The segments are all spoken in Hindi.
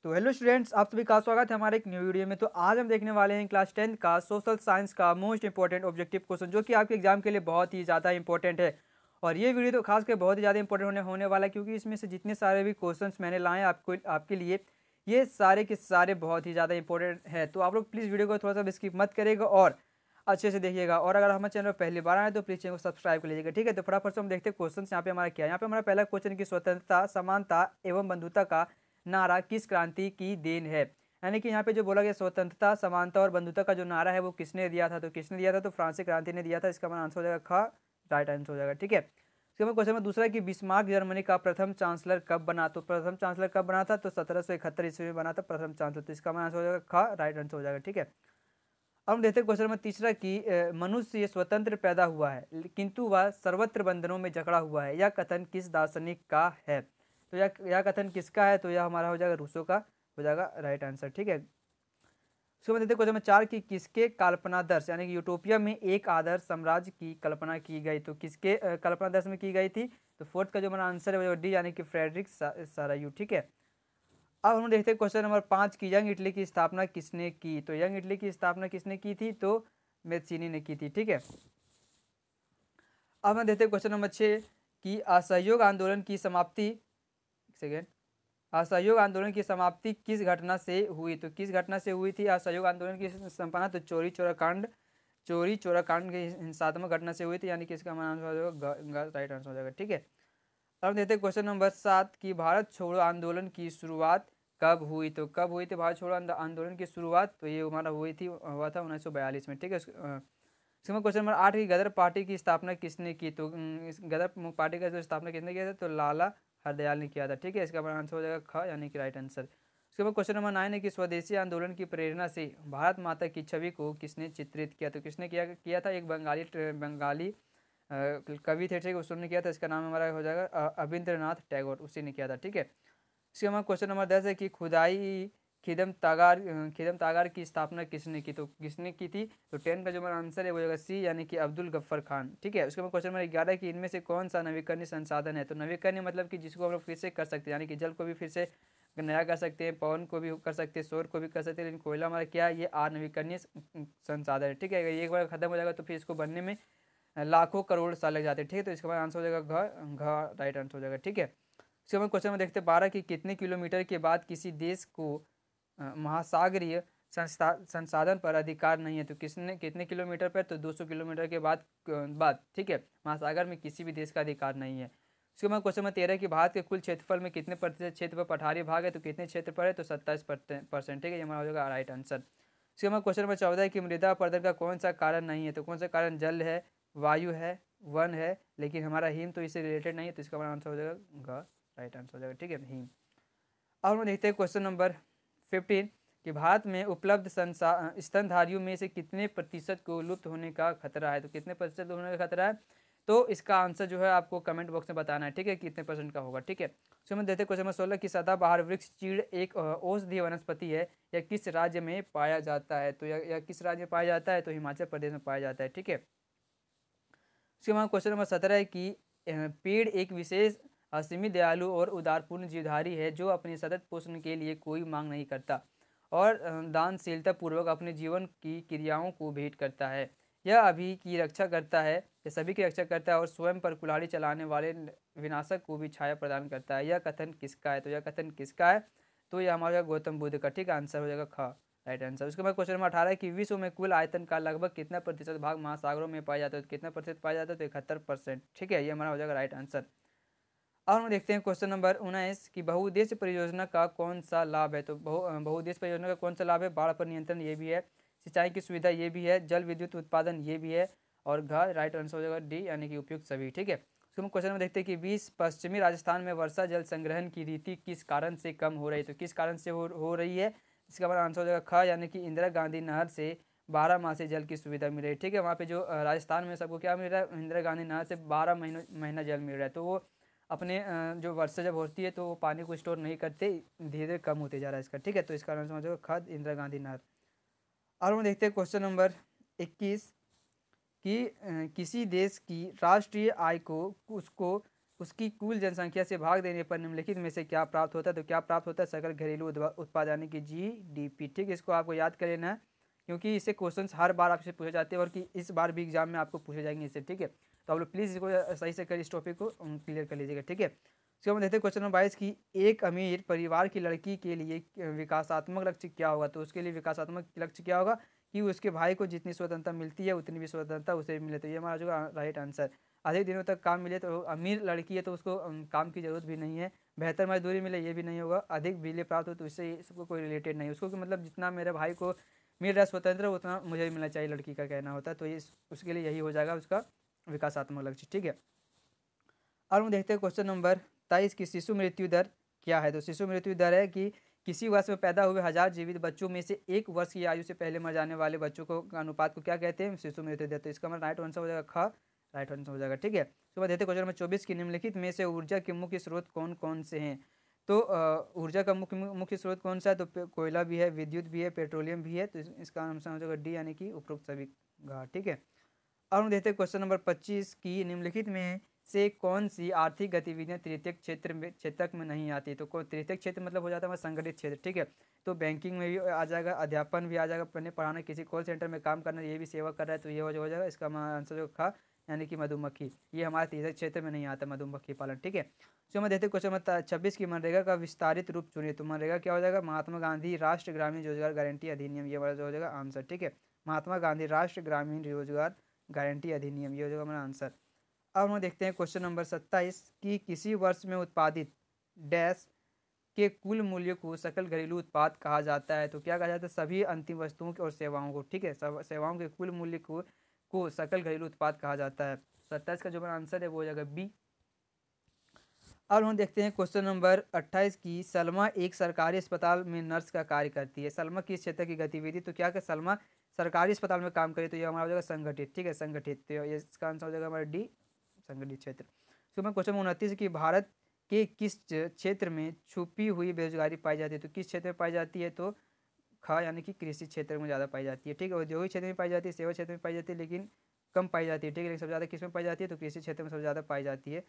तो हेलो स्टूडेंट्स, आप सभी का स्वागत है हमारे एक न्यू वीडियो में। तो आज हम देखने वाले हैं क्लास 10 का सोशल साइंस का मोस्ट इंपॉर्टेंट ऑब्जेक्टिव क्वेश्चन, जो कि आपके एग्जाम के लिए बहुत ही ज़्यादा इंपॉर्टेंट है। और ये वीडियो तो खासकर बहुत ही ज़्यादा इंपॉर्टेंट होने वाला है, क्योंकि इसमें से जितने सारे भी क्वेश्चंस मैंने लाए हैं आपके लिए, ये सारे के सारे बहुत ही ज़्यादा इंपॉर्टेंट है। तो आप लोग प्लीज़ वीडियो को थोड़ा सा स्किप मत करेगा और अच्छे से देखिएगा। और अगर हमारे चैनल पर पहली बार आए तो प्लीज़ चैनल को सब्सक्राइब कर लीजिएगा, ठीक है। तो फटाफट से हम देखते हैं क्वेश्चन यहाँ पे हमारा क्या है। यहाँ पे हमारा पहला क्वेश्चन की स्वतंत्रता, समानता एवं बंधुता का नारा किस क्रांति की देन है। यानी कि यहाँ पे जो बोला गया स्वतंत्रता, समानता और बंधुता का जो नारा है वो किसने दिया था, तो किसने दिया था, तो फ्रांसीसी क्रांति ने दिया था। इसका हमारा आंसर हो जाएगा ख, राइट आंसर हो जाएगा, ठीक है। इसके बाद क्वेश्चन में दूसरा कि बिस्मार्क जर्मनी का प्रथम चांसलर कब बना, तो प्रथम चांसलर कब बना था, तो 1771 ईस्वी में बना था प्रथम चांसलर। तो इसका हमारा आंसर हो जाएगा ख, राइट आंसर हो जाएगा, ठीक है। अब हम देखते हैं क्वेश्चन नंबर तीसरा कि मनुष्य स्वतंत्र पैदा हुआ है किंतु वह सर्वत्र बंधनों में जकड़ा हुआ है, यह कथन किस दार्शनिक का है। तो यह कथन किसका है, तो यह हमारा हो जाएगा रूसो का हो जाएगा, राइट आंसर, ठीक है। उसके बाद देखते हैं क्वेश्चन नंबर 4 की किसके कल्पनादर्श यानी कि यूटोपिया में एक आदर्श साम्राज्य की कल्पना की गई, तो किसके कल्पनादर्श में की गई थी। तो फोर्थ का जो हमारा आंसर है वो डी यानी कि फ्रेडरिक सारायू, ठीक है। अब हम देखते हैं क्वेश्चन नंबर 5 की यंग इटली की स्थापना किसने की, तो यंग इटली की स्थापना किसने की थी, तो मेदसिनी ने की थी, ठीक है। अब हम देखते हैं क्वेश्चन नंबर 6 की असहयोग आंदोलन की समाप्ति, सेकेंड, असहयोग आंदोलन की समाप्ति किस घटना से हुई, तो किस घटना से हुई थी असहयोग आंदोलन की संपन्ना, तो चोरी चोरा कांड की हिंसात्मक घटना से हुई थी, यानी कि इसका हमारा आंसर हो जाएगा राइट आंसर हो जाएगा, ठीक है। अब देखते हैं क्वेश्चन नंबर 7 की भारत छोड़ो आंदोलन की शुरुआत कब हुई, तो कब हुई थी भारत छोड़ो आंदोलन की शुरुआत, तो ये हमारा हुआ था 1942 में, ठीक है। इसमें क्वेश्चन नंबर 8 की गदर पार्टी की स्थापना किसने की, तो इस गदर पार्टी का जो स्थापना किसने किया था, तो लाला हरदयाल ने किया था, ठीक है। इसका हमारा आंसर हो जाएगा ख यानी कि राइट आंसर। उसके बाद क्वेश्चन नंबर 9 है कि स्वदेशी आंदोलन की प्रेरणा से भारत माता की छवि को किसने चित्रित किया, तो किसने किया था, एक बंगाली कवि थे, ठीक है, उसने किया था। इसका नाम हमारा हो जाएगा अविंद्रनाथ टैगोर, उसी ने किया था, ठीक है। इसके हमारा क्वेश्चन नंबर 10 है कि खुदाई खिदम तागार की स्थापना किसने की, तो किसने की थी, तो 10 का जो हमारा आंसर है वो होगा सी यानी कि अब्दुल गफ्फर खान, ठीक है। उसके बाद क्वेश्चन नंबर 11 कि इनमें से कौन सा नवीकरणीय संसाधन है, तो नवीकरणीय मतलब कि जिसको हम लोग फिर से कर सकते हैं, यानी कि जल को भी फिर से नया कर सकते हैं, पवन को भी कर सकते हैं, सौर को भी कर सकते हैं, लेकिन कोयला हमारा क्या है, ये नवीकरणीय संसाधन है, ठीक है। अगर एक बार खत्म हो जाएगा तो फिर इसको बनने में लाखों करोड़ साल लग जाते हैं, ठीक है। तो इसका आंसर हो जाएगा घ राइट आंसर हो जाएगा, ठीक है। इसके बाद क्वेश्चन में देखते हैं 12 कि कितने किलोमीटर के बाद किसी देश को महासागरीय संसाधन पर अधिकार नहीं है, तो कितने किलोमीटर पर, तो 200 किलोमीटर के बाद, ठीक है, महासागर में किसी भी देश का अधिकार नहीं है। उसके बाद क्वेश्चन में 13 कि भारत के कुल क्षेत्रफल में कितने प्रतिशत क्षेत्र पर पठारी भाग है, तो कितने क्षेत्र पर है, तो 27%, ठीक है, ये हमारा हो जाएगा राइट आंसर। इसके बाद क्वेश्चन नंबर 14 है कि मृदा अपरदन का कौन सा कारण नहीं है, तो कौन सा कारण जल है, वायु है, वन है, लेकिन हमारा हिम तो इससे रिलेटेड नहीं है, तो इसका हमारा आंसर हो जाएगा राइट आंसर हो जाएगा, ठीक है, हिम। अब हम देखते हैं क्वेश्चन नंबर 15 कि भारत में उपलब्ध स्तनधारियों में से कितने प्रतिशत को लुप्त होने का खतरा है, तो कितने प्रतिशत होने का खतरा है, तो इसका आंसर जो है आपको कमेंट बॉक्स में बताना है, ठीक है, कितने परसेंट का होगा, ठीक है। सो हम देखते हैं क्वेश्चन नंबर 16 की सदाबहार वृक्ष चीड़ एक औषधीय वनस्पति है, यह किस राज्य में पाया जाता है, तो यह किस राज्य में पाया जाता है, तो हिमाचल प्रदेश में पाया जाता है, ठीक है। उसके बाद क्वेश्चन नंबर 17 है कि पेड़ एक विशेष असीमित दयालु और उदारपूर्ण जीवधारी है जो अपने सतत पोषण के लिए कोई मांग नहीं करता और दानशीलता पूर्वक अपने जीवन की क्रियाओं को भेंट करता है। यह अभी की रक्षा करता है, यह सभी की रक्षा करता है और स्वयं पर कुल्हाड़ी चलाने वाले विनाशक को भी छाया प्रदान करता है। यह कथन किसका है, तो यह कथन किसका है, तो यह हमारा गौतम बुद्ध का, ठीक आंसर हो जाएगा ख राइट आंसर। उसके बाद क्वेश्चन नंबर 18 है कि विश्व में कुल आयतन का लगभग कितना प्रतिशत भाग महासागरों में पाया जाता है, तो कितना प्रतिशत पाया जाता है, तो 71%, ठीक है, ये हमारा हो जाएगा राइट आंसर। अब हम देखते हैं क्वेश्चन नंबर 19 कि बहुउद्देश्य परियोजना का कौन सा लाभ है, तो बहुउद्देश्य परियोजना का कौन सा लाभ है, बाढ़ पर नियंत्रण ये भी है, सिंचाई की सुविधा ये भी है, जल विद्युत उत्पादन ये भी है, और घ राइट आंसर हो जाएगा डी यानी कि उपयुक्त सभी, ठीक है। उसको हम क्वेश्चन में देखते हैं कि 20 पश्चिमी राजस्थान में वर्षा जल संग्रहण की रीति किस कारण से कम हो रही है, तो किस कारण से हो रही है, इसका हमारा आंसर हो जाएगा ख यानी कि इंदिरा गांधी नहर से 12 माह से जल की सुविधा मिल रही है, ठीक है। वहाँ पे जो राजस्थान में सबको क्या मिल रहा है, इंदिरा गांधी नहर से 12 महीना जल मिल रहा है, तो वो अपने जो वर्षा जब होती है तो वो पानी को स्टोर नहीं करते, धीरे धीरे कम होते जा रहा है इसका, ठीक है। तो इसका आंसर हो जाएगा खाद इंदिरा गांधी नहर। और हम देखते हैं क्वेश्चन नंबर 21 कि किसी देश की राष्ट्रीय आय को उसको उसकी कुल जनसंख्या से भाग देने पर निम्नलिखित में से क्या प्राप्त होता है? तो क्या प्राप्त होता है? सकल घरेलू उत्पाद यानी कि GDP। ठीक है, इसको आपको याद कर लेना है क्योंकि इससे क्वेश्चंस हर बार आपसे पूछे जाते हैं और कि इस बार भी एग्जाम में आपको पूछे जाएंगे इससे। ठीक है, तो आप लोग प्लीज़ इसको सही से कर इस टॉपिक को क्लियर कर लीजिएगा। ठीक है, उसके बाद देखते हैं क्वेश्चन नंबर 22 की एक अमीर परिवार की लड़की के लिए विकासात्मक लक्ष्य क्या होगा? तो उसके लिए विकासात्मक लक्ष्य क्या होगा कि उसके भाई को जितनी स्वतंत्रता मिलती है उतनी भी स्वतंत्रता उसे भी मिले। तो ये हमारा जो राइट आंसर। अधिक दिनों तक काम मिले तो अमीर लड़की है तो उसको काम की ज़रूरत भी नहीं है। बेहतर मजदूरी मिले ये भी नहीं होगा। अधिक बिजली प्राप्त हो तो इससे सबको कोई रिलेटेड नहीं, उसको कि मतलब जितना मेरे भाई को मिल रहा है स्वतंत्र उतना मुझे भी मिलना चाहिए, लड़की का कहना होता है। तो ये उसके लिए यही हो जाएगा उसका विकासात्मक लक्ष्य। ठीक है, और हम देखते हैं क्वेश्चन नंबर 23 की शिशु मृत्यु दर क्या है? तो शिशु मृत्यु दर है कि किसी वर्ष में पैदा हुए 1000 जीवित बच्चों में से 1 वर्ष की आयु से पहले मर जाने वाले बच्चों को अनुपात को क्या कहते हैं? शिशु मृत्यु दर। तो इसका मतलब राइट आंसर हो जाएगा ख, राइट आंसर हो जाएगा। ठीक है, उसके बाद देखते हैं क्वेश्चन नंबर 24 की निम्नलिखित में से ऊर्जा के मुख्य स्रोत कौन कौन से हैं? तो ऊर्जा का मुख्य मुख्य स्रोत कौन सा है? तो कोयला भी है, विद्युत भी है, पेट्रोलियम भी है। तो इसका आंसर हो जाएगा डी यानी कि उपरोक्त सभी घाट। ठीक है, और हम देखते हैं क्वेश्चन नंबर 25 की निम्नलिखित में से कौन सी आर्थिक गतिविधियां तृतीयक क्षेत्र में नहीं आती? तो तृतीयक क्षेत्र मतलब हो जाता है हमारा संगठित क्षेत्र। ठीक है, तो बैंकिंग में भी आ जाएगा, अध्यापन भी आ जाएगा, पढ़ने पढ़ाना, किसी कॉल सेंटर में काम करना, ये भी सेवा कर रहा है तो ये हो जाएगा। इसका हमारा आंसर जो था यानी कि मधुमक्खी, ये हमारे तृतीयक क्षेत्र में नहीं आता मधुमक्खी पालन। ठीक है, तो हम देखते हैं क्वेश्चन नंबर 26 की मनरेगा का विस्तारित रूप चुनिए। तो मनरेगा क्या हो जाएगा? महात्मा गांधी राष्ट्रीय ग्रामीण रोजगार गारंटी अधिनियम, ये वाला जो हो जाएगा आंसर। ठीक है, महात्मा गांधी राष्ट्रीय ग्रामीण रोजगार गारंटी अधिनियम, ये हो जाएगा हमारा आंसर। अब हम देखते हैं क्वेश्चन नंबर 27 की किसी वर्ष में उत्पादित डैश के कुल मूल्य को सकल घरेलू उत्पाद कहा जाता है? तो क्या कहा जाता है? सभी अंतिम वस्तुओं और सेवाओं को। ठीक है, सब सेवाओं के कुल मूल्य को सकल घरेलू उत्पाद कहा जाता है। 27 का जो हमारा आंसर है वो हो जाएगा बी। अब हम देखते हैं क्वेश्चन नंबर 28 की सलमा एक सरकारी अस्पताल में नर्स का कार्य करती है। सलमा किस क्षेत्र की गतिविधि? तो क्या सलमा सरकारी अस्पताल में काम करे तो ये हमारा हो जाएगा संगठित। ठीक है, संगठित, तो ये इसका आंसर हो जाएगा हमारा डी, संगठित क्षेत्र। तो मैं क्वेश्चन 29 की भारत के किस क्षेत्र में छुपी हुई बेरोजगारी पाई जाती है? तो किस क्षेत्र में पाई जाती है? तो ख यानी कि कृषि क्षेत्र में ज़्यादा पाई जाती है। ठीक है, औद्योगिक क्षेत्र में पाई जाती है, सेवा क्षेत्र में पाई जाती है, लेकिन कम पाई जाती है। ठीक है, लेकिन सबसे ज़्यादा किस में पाई जाती है? तो कृषि क्षेत्र में सबसे ज़्यादा पाई जाती है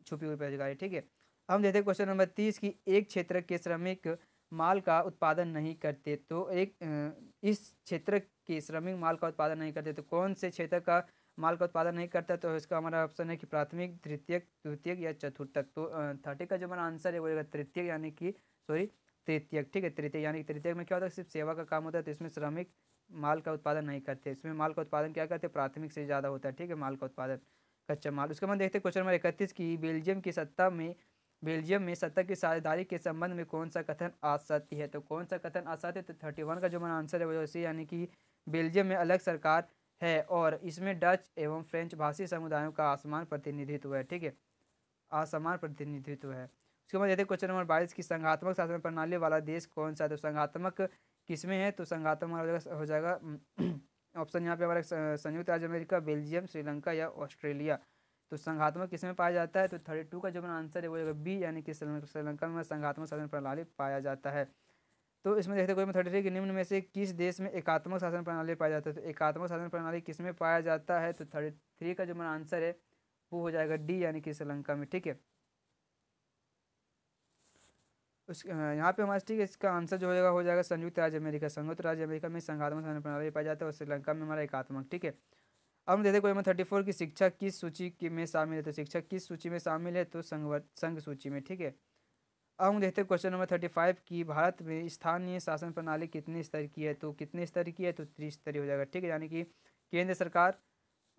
छुपी हुई बेरोजगारी। ठीक है, हम देखते हैं क्वेश्चन नंबर 30 की एक क्षेत्र के श्रमिक माल का उत्पादन नहीं करते। तो इस क्षेत्र के श्रमिक माल का उत्पादन नहीं करते तो कौन से क्षेत्र का माल का उत्पादन नहीं करता? तो इसका हमारा ऑप्शन है कि प्राथमिक, तृतीयक, द्वितीयक या चतुर्थक। तो 30 का जो हमारा आंसर है वो होगा तृतीयक यानी कि सॉरी तृतीयक। ठीक है, तृतीय यानी कि तृतीयक में क्या होता है? सिर्फ सेवा का काम होता है, तो इसमें श्रमिक माल का उत्पादन नहीं करते। इसमें माल का उत्पादन क्या करते हैं? प्राथमिक से ज़्यादा होता है। ठीक है, माल का उत्पादन कच्चा माल। उसके बाद देखते हैं क्वेश्चन नंबर 31 की बेल्जियम में सत्ता की साझेदारी के संबंध में कौन सा कथन असत्य है? तो कौन सा कथन असत्य है? तो 31 का जो हमारा आंसर है वो सी यानी कि बेल्जियम में अलग सरकार है और इसमें डच एवं फ्रेंच भाषी समुदायों का असमान प्रतिनिधित्व है। ठीक है, असमान प्रतिनिधित्व है। उसके बाद देखते हैं क्वेश्चन नंबर 22 की संघात्मक शासन प्रणाली वाला देश कौन सा है? तो संघात्मक किसमें है? तो संघात्मक हमारा हो जाएगा ऑप्शन यहाँ पे हमारा संयुक्त राज्य अमेरिका, बेल्जियम, श्रीलंका या ऑस्ट्रेलिया। तो संघात्मक किसमें पाया जाता है? तो 32 का जो हमारा आंसर है वो होगा बी यानी कि श्रीलंका में संघात्मक शासन प्रणाली पाया जाता है। तो इसमें देखते हैं 33 के निम्न में से किस देश में एकात्मक शासन प्रणाली पाया जाता है? तो एकात्मक शासन प्रणाली किसमें पाया जाता है? तो 33 का जो हमारा आंसर है वो हो जाएगा डी यानी कि श्रीलंका में। ठीक है, उस यहाँ पे हमारा ठीक है इसका आंसर जो हो जाएगा संयुक्त राज्य अमेरिका। संयुक्त राज्य अमेरिका में संघात्मक शासन प्रणाली पाया जाता है और श्रीलंका में हमारा एकात्मक। ठीक है, अब हम देखते हैं क्वेश्चन 34 की शिक्षा किस सूची में शामिल है? तो शिक्षा किस सूची में शामिल है? तो संघ सूची में। ठीक है, अब हम देखते हैं क्वेश्चन नंबर 35 की भारत में स्थानीय शासन प्रणाली कितने स्तर की है? तो कितने स्तर की है? तो त्रिस्तरीय हो जाएगा। ठीक है, यानी कि केंद्र सरकार,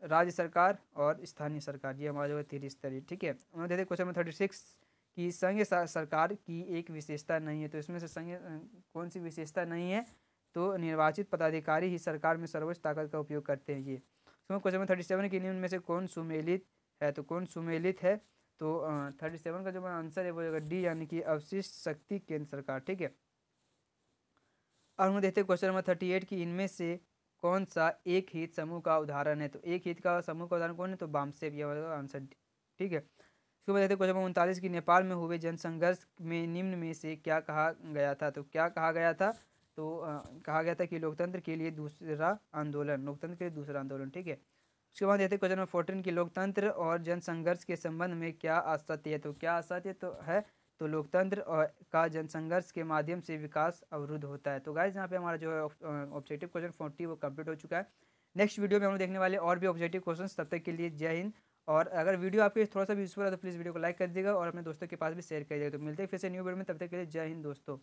राज्य सरकार और स्थानीय सरकार, ये हमारा जो है त्रिस्तरीय। ठीक है, हम देखते हैं क्वेश्चन नंबर 36 की संघ सरकार की एक विशेषता नहीं है। तो इसमें से संघ कौन सी विशेषता नहीं है? तो निर्वाचित पदाधिकारी ही सरकार में सर्वोच्च ताकत का उपयोग करते हैं। ये क्वेश्चन नंबर 37 की निम्न में से कौन सुमेलित है? तो कौन सुमेलित है? तो 37 का जो हमारा आंसर है वो होगा डी यानी कि अवशिष्ट शक्ति केंद्र सरकार। ठीक है, और हम देखते हैं क्वेश्चन नंबर 38 की इनमें से कौन सा एक हित समूह का उदाहरण है? तो एक हित का समूह का उदाहरण कौन है? तो बामसेब, ये होगा आंसर। ठीक है, उसके बाद देखते हैं क्वेश्चन नंबर 39 की नेपाल में हुए जनसंघर्ष में निम्न में से क्या कहा गया था? तो क्या कहा गया था? तो कहा गया था कि लोकतंत्र के लिए दूसरा आंदोलन, लोकतंत्र के लिए दूसरा आंदोलन। ठीक है, उसके बाद देते क्वेश्चन नंबर 14 की लोकतंत्र और जनसंघर्ष के संबंध में क्या असत्य है। तो क्या असत्य तो है, तो लोकतंत्र और का जनसंघर्ष के माध्यम से विकास अवरुद्ध होता है। तो गाइज यहाँ पे हमारा जो है ऑब्जेक्टिव क्वेश्चन 40 वो कंप्लीट हो चुका है। नेक्स्ट वीडियो में हम लोग देखने वाले और भी ऑब्जेक्टिव क्वेश्चंस। तब तक के लिए जय हिंद। और अगर वीडियो आपके थोड़ा सा भी यूजफुल है तो प्लीज़ वीडियो को लाइक कर दीजिएगा और अपने दोस्तों के पास भी शेयर कर दीजिएगा। तो मिलते हैं फिर से न्यू वीडियो में, तब तक के लिए जय हिंद दोस्तों।